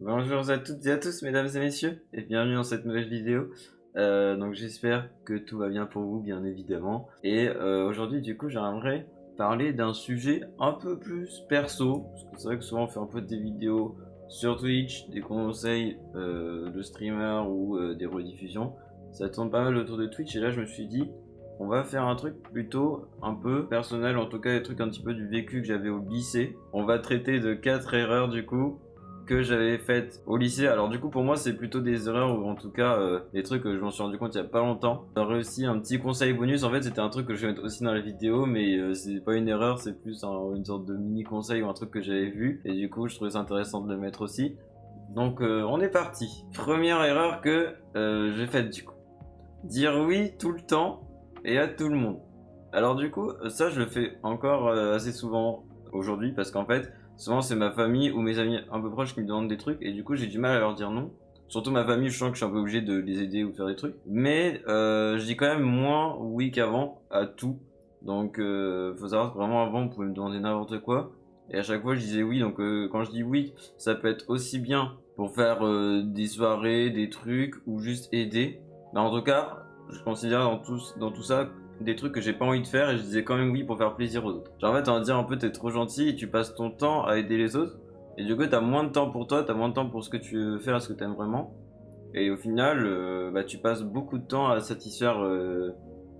Bonjour à toutes et à tous, mesdames et messieurs, et bienvenue dans cette nouvelle vidéo. Donc j'espère que tout va bien pour vous, bien évidemment. Et aujourd'hui, du coup, j'aimerais parler d'un sujet un peu plus perso, parce que c'est vrai que souvent on fait un peu des vidéos sur Twitch, des conseils de streamers ou des rediffusions. Ça tourne pas mal autour de Twitch, et là je me suis dit, on va faire un truc plutôt un peu personnel, en tout cas des trucs un petit peu du vécu que j'avais au lycée. On va traiter de 4 erreurs du coup que j'avais faites au lycée. Alors du coup pour moi c'est plutôt des erreurs ou en tout cas des trucs que je m'en suis rendu compte il y a pas longtemps. J'aurais aussi un petit conseil bonus, en fait c'était un truc que je vais mettre aussi dans la vidéo mais c'est pas une erreur, c'est plus une sorte de mini conseil ou un truc que j'avais vu et du coup je trouvais ça intéressant de le mettre aussi. Donc on est parti. Première erreur que j'ai faite du coup. Dire oui tout le temps et à tout le monde. Alors du coup ça je le fais encore assez souvent aujourd'hui parce qu'en fait souvent c'est ma famille ou mes amis un peu proches qui me demandent des trucs et du coup j'ai du mal à leur dire non. Surtout ma famille, je sens que je suis un peu obligé de les aider ou de faire des trucs. Mais je dis quand même moins oui qu'avant à tout. Donc faut savoir que vraiment avant, on pouvait me demander n'importe quoi. Et à chaque fois, je disais oui. Donc quand je dis oui, ça peut être aussi bien pour faire des soirées, des trucs ou juste aider. Mais en tout cas, je considère dans tout ça des trucs que j'ai pas envie de faire et je disais quand même oui pour faire plaisir aux autres. Genre en fait, on va dire un peu t'es trop gentil et tu passes ton temps à aider les autres. Et du coup, t'as moins de temps pour toi, t'as moins de temps pour ce que tu veux faire, ce que t'aimes vraiment. Et au final, bah, tu passes beaucoup de temps à satisfaire le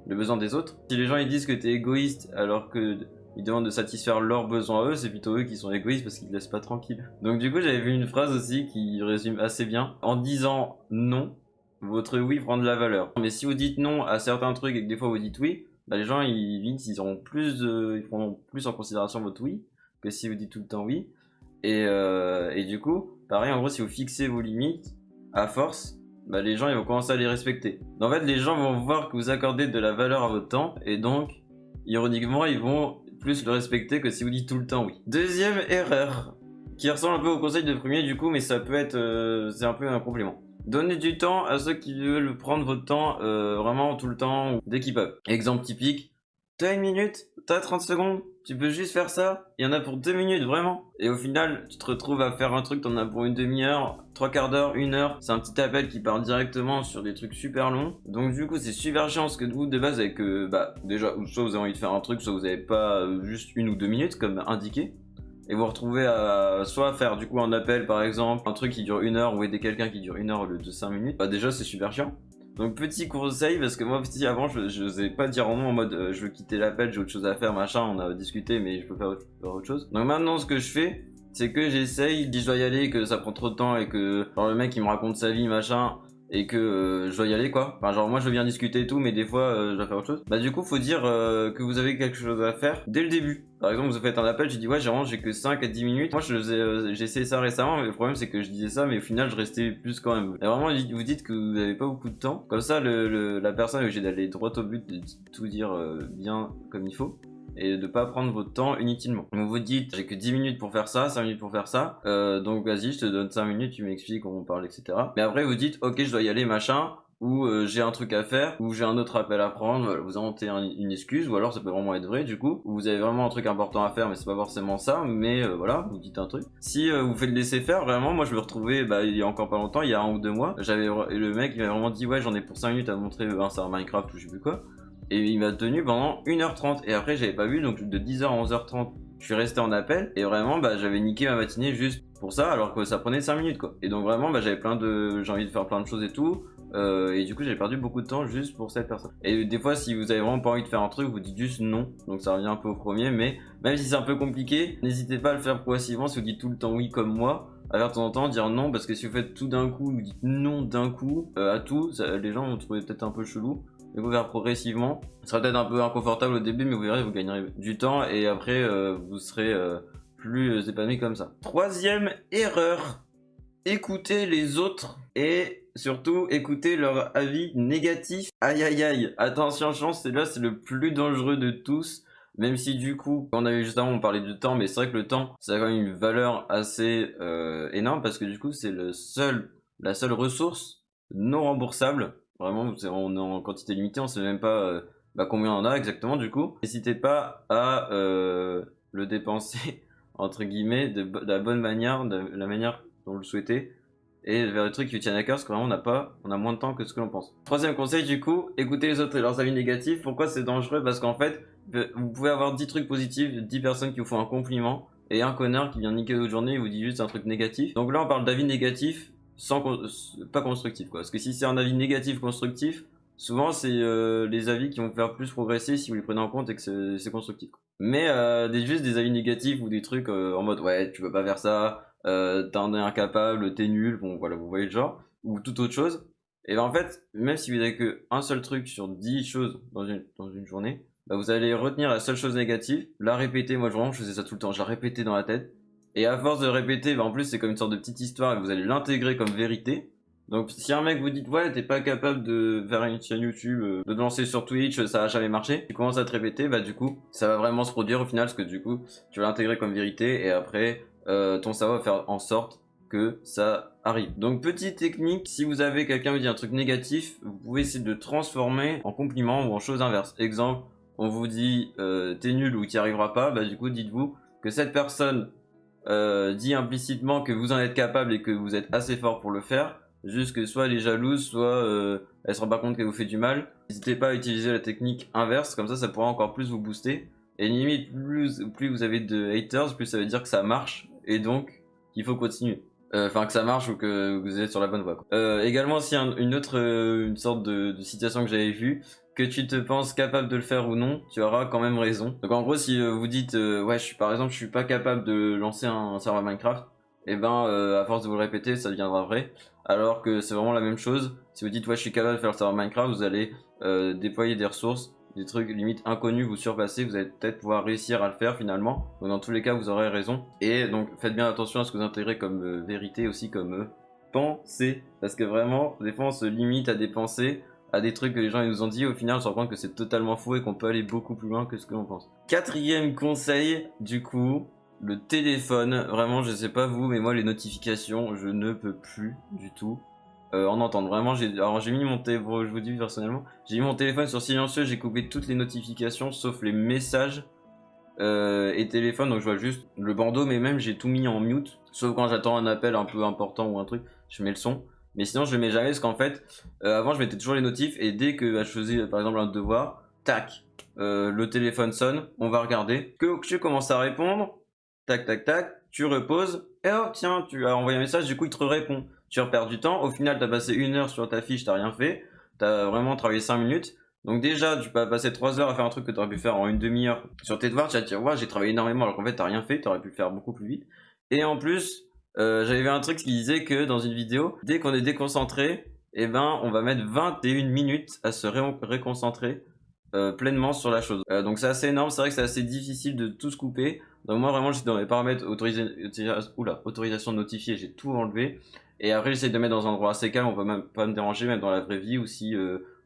besoin des autres. Si les gens ils disent que t'es égoïste alors que ils demandent de satisfaire leurs besoins à eux, c'est plutôt eux qui sont égoïstes parce qu'ils te laissent pas tranquille. Donc du coup, j'avais vu une phrase aussi qui résume assez bien. En disant non, votre oui prend de la valeur. Mais si vous dites non à certains trucs et que des fois vous dites oui, bah, les gens ils auront ils prendront plus en considération votre oui que si vous dites tout le temps oui. Et du coup, pareil, en gros, si vous fixez vos limites, à force, bah, les gens ils vont commencer à les respecter. En fait, les gens vont voir que vous accordez de la valeur à votre temps, et donc, ironiquement, ils vont plus le respecter que si vous dites tout le temps oui. Deuxième erreur, qui ressemble un peu au conseil de premier du coup, mais ça peut être, c'est un peu un complément. Donnez du temps à ceux qui veulent prendre votre temps vraiment tout le temps, dès qu'ils peuvent. Exemple typique, t'as une minute, t'as 30 secondes, tu peux juste faire ça, il y en a pour 2 minutes vraiment. Et au final, tu te retrouves à faire un truc, t'en as pour une demi-heure, trois quarts d'heure, une heure. C'est un petit appel qui part directement sur des trucs super longs. Donc du coup, c'est super chiant parce que vous, de base, avec bah, déjà, soit vous avez envie de faire un truc, soit vous avez pas juste 1 ou 2 minutes comme indiqué. Et vous vous retrouvez à soit faire du coup un appel par exemple, un truc qui dure 1 heure ou aider quelqu'un qui dure 1 heure au lieu de 5 minutes. Bah déjà, c'est super chiant. Donc petit conseil, parce que moi petit avant je n'osais pas dire non en mode je veux quitter l'appel, j'ai autre chose à faire, machin, on a discuté mais je peux faire autre chose. Donc maintenant ce que je fais, c'est que j'essaye, si je dois y aller, que ça prend trop de temps et que genre le mec il me raconte sa vie, machin, et que je dois y aller quoi. Enfin genre moi je veux bien discuter et tout mais des fois je dois faire autre chose. Bah du coup faut dire que vous avez quelque chose à faire dès le début. Par exemple vous faites un appel, je dis ouais j'ai que 5 à 10 minutes. Moi j'ai essayé ça récemment mais le problème c'est que je disais ça mais au final je restais plus quand même. Et vraiment vous dites que vous avez pas beaucoup de temps. Comme ça la personne est obligée d'aller droit au but, de tout dire bien comme il faut et de pas prendre votre temps inutilement. Donc vous dites j'ai que 10 minutes pour faire ça, 5 minutes pour faire ça, donc vas-y je te donne 5 minutes, tu m'expliques, on parle, etc. Mais après vous dites ok je dois y aller machin, ou j'ai un truc à faire, ou j'ai un autre appel à prendre, voilà, vous inventez une excuse, ou alors ça peut vraiment être vrai du coup, ou vous avez vraiment un truc important à faire mais c'est pas forcément ça, mais voilà, vous dites un truc. Si vous faites laisser faire, vraiment moi je me retrouvais, bah, il y a encore pas longtemps, il y a 1 ou 2 mois, le mec il m'a vraiment dit ouais j'en ai pour 5 minutes à montrer un Minecraft ou je sais plus quoi. Et il m'a tenu pendant 1h30. Et après, j'avais pas vu, donc de 10h à 11h30, je suis resté en appel. Et vraiment, bah, j'avais niqué ma matinée juste pour ça, alors que ça prenait 5 minutes, quoi. Et donc, vraiment, bah, j'ai envie de faire plein de choses et tout. Et du coup, j'ai perdu beaucoup de temps juste pour cette personne. Et des fois, si vous avez vraiment pas envie de faire un truc, vous dites juste non. Donc, ça revient un peu au premier. Mais même si c'est un peu compliqué, n'hésitez pas à le faire progressivement. Si vous dites tout le temps oui, comme moi, à faire de temps en temps dire non, parce que si vous faites tout d'un coup, vous dites non d'un coup à tout, les gens vont trouver peut-être un peu chelou. Et vous faire progressivement. Ce sera peut-être un peu inconfortable au début, mais vous verrez, vous gagnerez du temps et après, vous serez plus épanoui comme ça. Troisième erreur, écoutez les autres et surtout écoutez leur avis négatif. Aïe aïe aïe, attention chance, c'est là, c'est le plus dangereux de tous. Même si du coup, quand on avait juste avant, on parlait du temps, mais c'est vrai que le temps, ça a quand même une valeur assez énorme parce que du coup, c'est la seule ressource non remboursable. Vraiment, on est en quantité limitée, on sait même pas bah, combien on en a exactement du coup. N'hésitez pas à le dépenser entre guillemets de la bonne manière, de la manière dont vous le souhaitez, et vers des trucs qui vous tiennent à cœur, parce que vraiment on a moins de temps que ce que l'on pense. Troisième conseil du coup, écoutez les autres et leurs avis négatifs. Pourquoi c'est dangereux? Parce qu'en fait, vous pouvez avoir 10 trucs positifs, 10 personnes qui vous font un compliment, et un connard qui vient niquer votre journée et vous dit juste un truc négatif. Donc là on parle d'avis négatifs, pas constructif quoi. Parce que si c'est un avis négatif constructif, souvent c'est les avis qui vont vous faire plus progresser si vous les prenez en compte et que c'est constructif. Mais juste des avis négatifs ou des trucs en mode ouais tu peux pas faire ça, t'en es incapable, t'es nul, bon voilà vous voyez le genre, ou toute autre chose. Et ben en fait, même si vous avez que un seul truc sur 10 choses dans une journée, bah vous allez retenir la seule chose négative, la répéter. Moi vraiment je faisais ça tout le temps, je la répétais dans la tête. Et à force de répéter, bah en plus c'est comme une sorte de petite histoire et vous allez l'intégrer comme vérité. Donc si un mec vous dit ouais t'es pas capable de faire une chaîne YouTube, de te lancer sur Twitch, ça va jamais marcher, tu commences à te répéter, bah du coup ça va vraiment se produire au final parce que du coup tu vas l'intégrer comme vérité et après ton cerveau va faire en sorte que ça arrive. Donc petite technique, si vous avez quelqu'un vous dit un truc négatif, vous pouvez essayer de transformer en compliment ou en chose inverse. Exemple, on vous dit t'es nul ou t'y arriveras pas, bah du coup dites-vous que cette personne dit implicitement que vous en êtes capable et que vous êtes assez fort pour le faire. Juste que soit elle est jalouse, soit elle se rend pas compte qu'elle vous fait du mal. N'hésitez pas à utiliser la technique inverse, comme ça pourra encore plus vous booster. Et limite, plus vous avez de haters, plus ça veut dire que ça marche, et donc qu'il faut continuer. Enfin, que ça marche ou que vous êtes sur la bonne voie, quoi. Également, si une sorte de situation que j'avais vue, que tu te penses capable de le faire ou non, tu auras quand même raison. Donc en gros, si vous dites, ouais, par exemple, je suis pas capable de lancer un serveur Minecraft, et ben, à force de vous le répéter, ça deviendra vrai. Alors que c'est vraiment la même chose. Si vous dites ouais je suis capable de faire le serveur Minecraft, vous allez déployer des ressources, des trucs limite inconnus, vous surpasser, vous allez peut-être pouvoir réussir à le faire finalement. Donc dans tous les cas vous aurez raison. Et donc faites bien attention à ce que vous intégrez comme vérité aussi comme pensée. Parce que vraiment, des fois on se limite à des pensées, à des trucs que les gens ils nous ont dit, au final on se rend compte que c'est totalement faux et qu'on peut aller beaucoup plus loin que ce que l'on pense. Quatrième conseil du coup, le téléphone, vraiment je sais pas vous mais moi les notifications je ne peux plus du tout en entendre. Vraiment j'ai mis mon téléphone, je vous dis personnellement, j'ai mis mon téléphone sur silencieux, j'ai coupé toutes les notifications sauf les messages et téléphone, donc je vois juste le bandeau, mais même j'ai tout mis en mute, sauf quand j'attends un appel un peu important ou un truc, je mets le son. Mais sinon je le mets jamais parce qu'en fait avant je mettais toujours les notifs et dès que je faisais par exemple un devoir, tac, le téléphone sonne, on va regarder, que tu commences à répondre, tac tac tac, tu reposes, et oh tiens, tu as envoyé un message, du coup il te répond. Tu repères du temps, au final t'as passé 1 heure sur ta fiche, t'as rien fait, t'as vraiment travaillé 5 minutes. Donc déjà tu peux passer 3 heures à faire un truc que t'aurais pu faire en une demi-heure sur tes devoirs, tu vas te dire ouais j'ai travaillé énormément alors qu'en fait t'as rien fait, t'aurais pu le faire beaucoup plus vite. Et en plus, j'avais vu un truc qui disait que dans une vidéo, dès qu'on est déconcentré, eh ben on va mettre 21 minutes à se réconcentrer pleinement sur la chose. Donc c'est assez énorme, c'est vrai que c'est assez difficile de tout se couper. Donc moi vraiment j'étais dans les paramètres autorisation de notifier, j'ai tout enlevé. Et après j'essaie de mettre dans un endroit assez calme, on peut même pas me déranger même dans la vraie vie ou si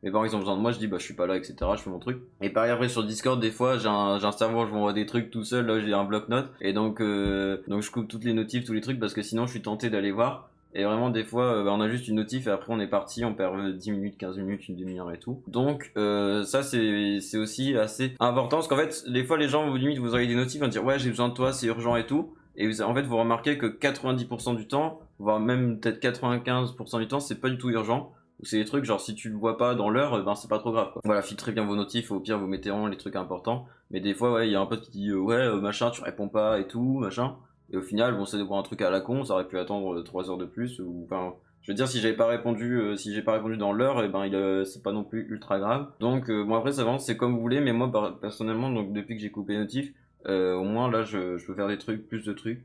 mes parents ils ont besoin de moi, je dis bah je suis pas là etc, je fais mon truc. Et pareil après sur Discord des fois j'ai un serveur, je m'envoie des trucs tout seul, là j'ai un bloc-notes. Et donc je coupe toutes les notifs, tous les trucs parce que sinon je suis tenté d'aller voir. Et vraiment des fois on a juste une notif et après on est parti, on perd 10 minutes, 15 minutes, une demi-heure et tout. Donc ça c'est aussi assez important parce qu'en fait des fois les gens vous limite vous auriez des notifs, vont dire ouais j'ai besoin de toi, c'est urgent et tout. Et en fait vous remarquez que 90% du temps, voire même peut-être 95% du temps c'est pas du tout urgent. Ou c'est des trucs genre si tu le vois pas dans l'heure, ben c'est pas trop grave quoi. Voilà, filtrez bien vos notifs, au pire vous mettez vraiment les trucs importants. Mais des fois ouais il y a un pote qui dit ouais machin tu réponds pas et tout machin. Et au final, bon, c'est pour un truc à la con, ça aurait pu attendre 3 heures de plus. Ou, enfin, je veux dire, si j'avais pas répondu, si j'ai pas répondu dans l'heure, et ben, c'est pas non plus ultra grave. Donc, bon, après, ça avance, c'est comme vous voulez, mais moi, personnellement, donc, depuis que j'ai coupé les notifs, au moins, là, je peux faire des trucs, plus de trucs,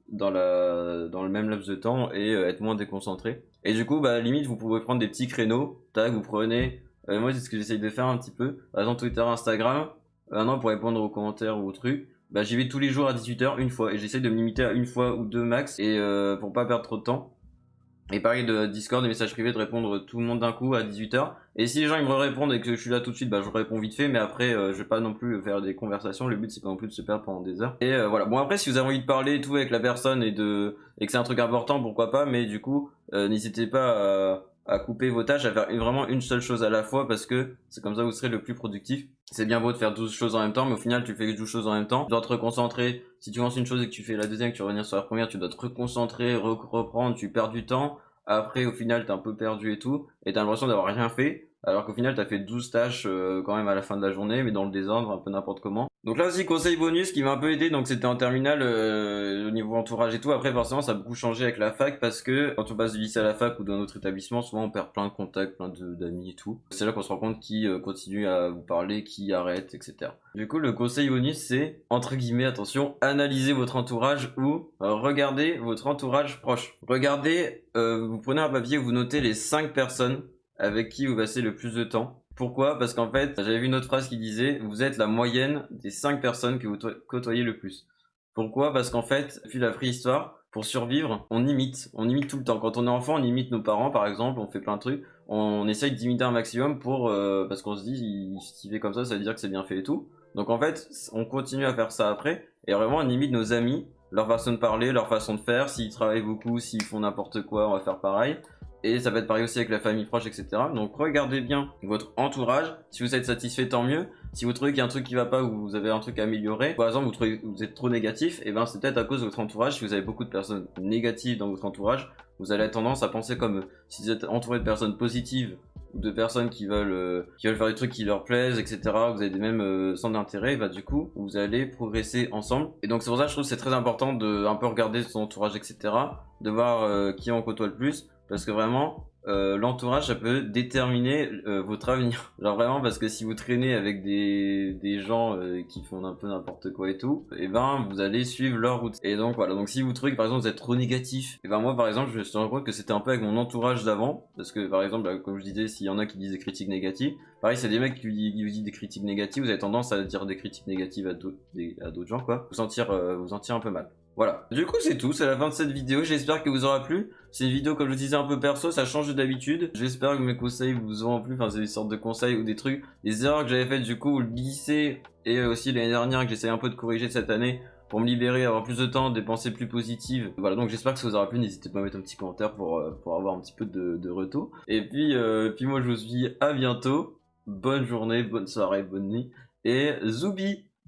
dans le même laps de temps et être moins déconcentré. Et du coup, bah, limite, vous pouvez prendre des petits créneaux, tac, vous prenez, moi, c'est ce que j'essaye de faire un petit peu. Par exemple, Twitter, Instagram, maintenant, pour répondre aux commentaires ou aux trucs, bah j'y vais tous les jours à 18h une fois et j'essaie de me limiter à une fois ou deux max et pour pas perdre trop de temps. Et pareil de Discord, des messages privés, de répondre tout le monde d'un coup à 18h. Et si les gens ils me répondent et que je suis là tout de suite, bah je réponds vite fait, mais après je vais pas non plus faire des conversations, le but c'est pas non plus de se perdre pendant des heures. Et voilà, bon après si vous avez envie de parler et tout avec la personne et que c'est un truc important, pourquoi pas, mais du coup n'hésitez pas à couper vos tâches, à faire vraiment une seule chose à la fois, parce que c'est comme ça que vous serez le plus productif. C'est bien beau de faire 12 choses en même temps, mais au final tu fais 12 choses en même temps. Tu dois te reconcentrer. Si tu lances une chose et que tu fais la deuxième, que tu reviens sur la première, tu dois te reconcentrer, reprendre, tu perds du temps. Après, au final, t'es un peu perdu et tout, et t'as l'impression d'avoir rien fait. Alors qu'au final, t'as fait 12 tâches quand même à la fin de la journée, mais dans le désordre, un peu n'importe comment. Donc là aussi, conseil bonus qui m'a un peu aidé, donc c'était en terminale au niveau entourage et tout. Après, forcément, ça a beaucoup changé avec la fac parce que quand on passe du lycée à la fac ou dans notre établissement, souvent on perd plein de contacts, plein d'amis et tout. C'est là qu'on se rend compte qui continue à vous parler, qui arrête, etc. Du coup, le conseil bonus, c'est, entre guillemets, attention, analysez votre entourage ou regardez votre entourage proche. Regardez, vous prenez un papier, vous notez les 5 personnes avec qui vous passez le plus de temps. Pourquoi? Parce qu'en fait, j'avais vu une autre phrase qui disait vous êtes la moyenne des 5 personnes que vous côtoyez le plus. Pourquoi? Parce qu'en fait, depuis la préhistoire, pour survivre, on imite tout le temps. Quand on est enfant, on imite nos parents par exemple, on fait plein de trucs, on essaye d'imiter un maximum pour parce qu'on se dit s'il fait comme ça veut dire que c'est bien fait et tout. Donc en fait, on continue à faire ça après et vraiment on imite nos amis, leur façon de parler, leur façon de faire, s'ils travaillent beaucoup, s'ils font n'importe quoi, on va faire pareil. Et ça va être pareil aussi avec la famille proche, etc. Donc regardez bien votre entourage. Si vous êtes satisfait, tant mieux. Si vous trouvez qu'il y a un truc qui va pas ou vous avez un truc à améliorer, par exemple vous êtes trop négatif, et ben c'est peut-être à cause de votre entourage. Si vous avez beaucoup de personnes négatives dans votre entourage, vous allez avoir tendance à penser comme eux. Si vous êtes entouré de personnes positives ou de personnes qui veulent faire des trucs qui leur plaisent, etc. Vous avez des mêmes centres d'intérêt, bah du coup vous allez progresser ensemble. Et donc c'est pour ça que je trouve que c'est très important de un peu regarder son entourage, etc. De voir qui on côtoie le plus. Parce que vraiment, l'entourage, ça peut déterminer votre avenir. Genre vraiment, parce que si vous traînez avec des gens qui font un peu n'importe quoi et tout, et ben vous allez suivre leur route. Et donc voilà, donc si vous trouvez que par exemple vous êtes trop négatif, et ben moi par exemple je me suis rendu compte que c'était un peu avec mon entourage d'avant. Parce que par exemple, comme je disais, s'il y en a qui disent des critiques négatives, pareil c'est des mecs qui vous disent des critiques négatives, vous avez tendance à dire des critiques négatives à d'autres gens quoi. Vous sentir un peu mal. Voilà, du coup c'est tout, c'est la fin de cette vidéo, j'espère que vous aura plu. C'est une vidéo comme je vous disais un peu perso, ça change d'habitude. J'espère que mes conseils vous auront plu, enfin c'est des sortes de conseils ou des trucs, des erreurs que j'avais faites du coup au lycée et aussi l'année dernière que j'essaie un peu de corriger cette année pour me libérer, avoir plus de temps, des pensées plus positives. Voilà, donc j'espère que ça vous aura plu, n'hésitez pas à mettre un petit commentaire pour avoir un petit peu de retour. Et puis moi je vous dis à bientôt, bonne journée, bonne soirée, bonne nuit et zoubi!